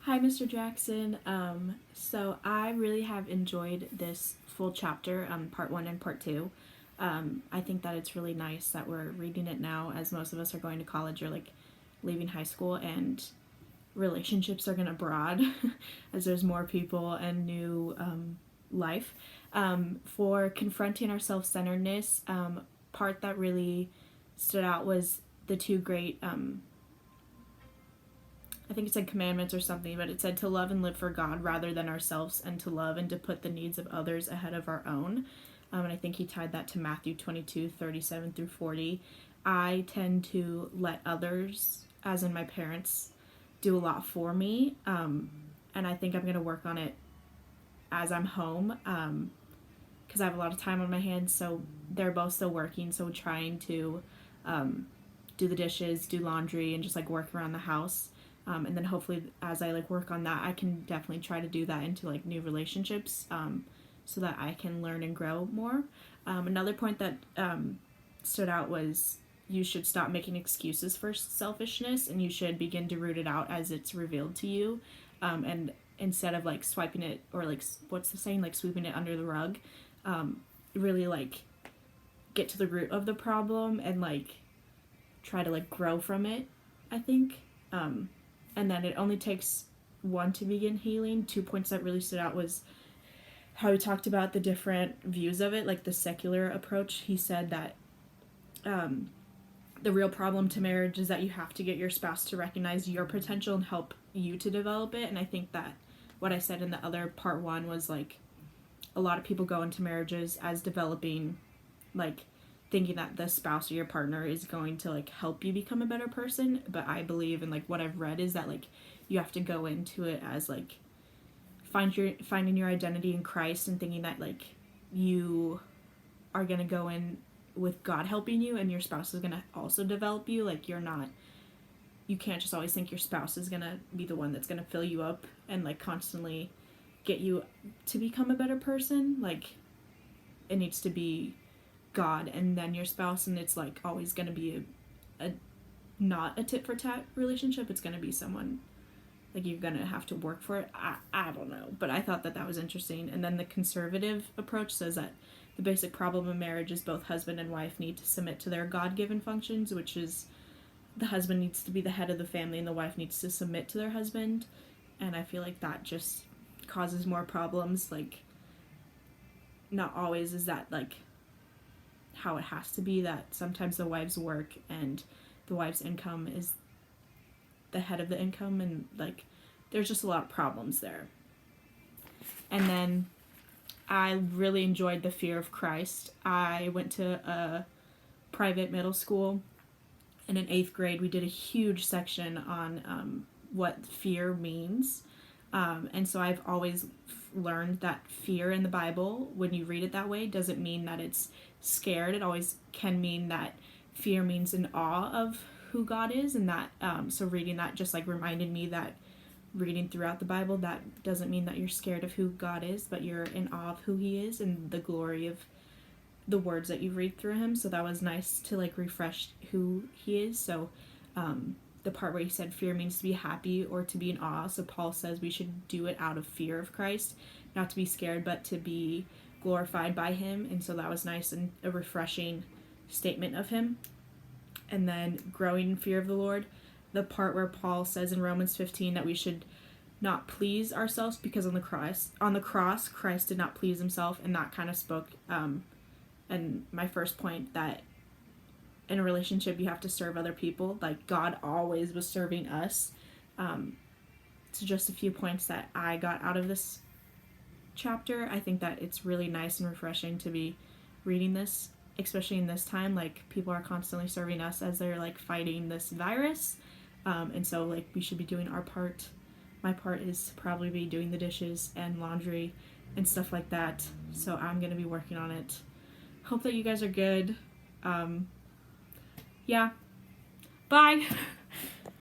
Hi, Mr. Jackson. So I really have enjoyed this full chapter, part one and part two. I think that it's really nice that we're reading it now, as most of us are going to college or like leaving high school, and relationships are going abroad as there's more people and new life. For confronting our self centeredness, part that really stood out was the two great I think it said commandments or something, but it said to love and live for God rather than ourselves, and to love and to put the needs of others ahead of our own. And I think he tied that to Matthew 22:37 through 40. I tend to let others, as in my parents, do a lot for me. And I think I'm going to work on it as I'm home, because I have a lot of time on my hands. So they're both still working. So trying to do the dishes, do laundry, and just like work around the house. And then hopefully as I like work on that, I can definitely try to do that into like new relationships, so that I can learn and grow more. Another point that stood out was you should stop making excuses for selfishness, and you should begin to root it out as it's revealed to you. And instead of like swiping it, or like what's the saying, like sweeping it under the rug, really like get to the root of the problem and like try to like grow from it, I think. And then it only takes one to begin healing. 2 points that really stood out was how he talked about the different views of it, like the secular approach. He said that the real problem to marriage is that you have to get your spouse to recognize your potential and help you to develop it. And I think that what I said in the other part one was like a lot of people go into marriages as developing, like thinking that the spouse or your partner is going to like help you become a better person. But I believe, and like what I've read is that like you have to go into it as like finding your identity in Christ, and thinking that like you are going to go in with God helping you, and your spouse is going to also develop you. Like you can't just always think your spouse is going to be the one that's going to fill you up and like constantly get you to become a better person. Like it needs to be God and then your spouse, and it's like always going to be a not a tit for tat relationship. It's going to be someone like you're going to have to work for it. I don't know, but I thought that was interesting. And then the conservative approach says that the basic problem in marriage is both husband and wife need to submit to their God-given functions, which is the husband needs to be the head of the family and the wife needs to submit to their husband. And I feel like that just causes more problems. Like not always is that like how it has to be, that sometimes the wife's work and the wife's income is the head of the income, and like there's just a lot of problems there. And then I really enjoyed the fear of Christ. I went to a private middle school, and in 8th grade we did a huge section on what fear means. And so I've always learned that fear in the Bible, when you read it that way, doesn't mean that it's scared. It always can mean that fear means in awe of who God is, and that so reading that just like reminded me that reading throughout the Bible, that doesn't mean that you're scared of who God is, but you're in awe of who He is and the glory of the words that you read through Him. So that was nice to like refresh who He is. So the part where he said fear means to be happy or to be in awe. So Paul says we should do it out of fear of Christ, not to be scared, but to be glorified by Him. And so that was nice and a refreshing statement of him. And then growing in fear of the Lord, the part where Paul says in Romans 15 that we should not please ourselves, because on the cross Christ did not please Himself, and that kind of spoke and my first point, that in a relationship you have to serve other people. Like God always was serving us. So just a few points that I got out of this chapter. I think that it's really nice and refreshing to be reading this, especially in this time. Like people are constantly serving us as they're like fighting this virus, and so like we should be doing our part. My part is to probably be doing the dishes and laundry and stuff like that, so I'm gonna be working on it. Hope that you guys are good. Yeah, bye.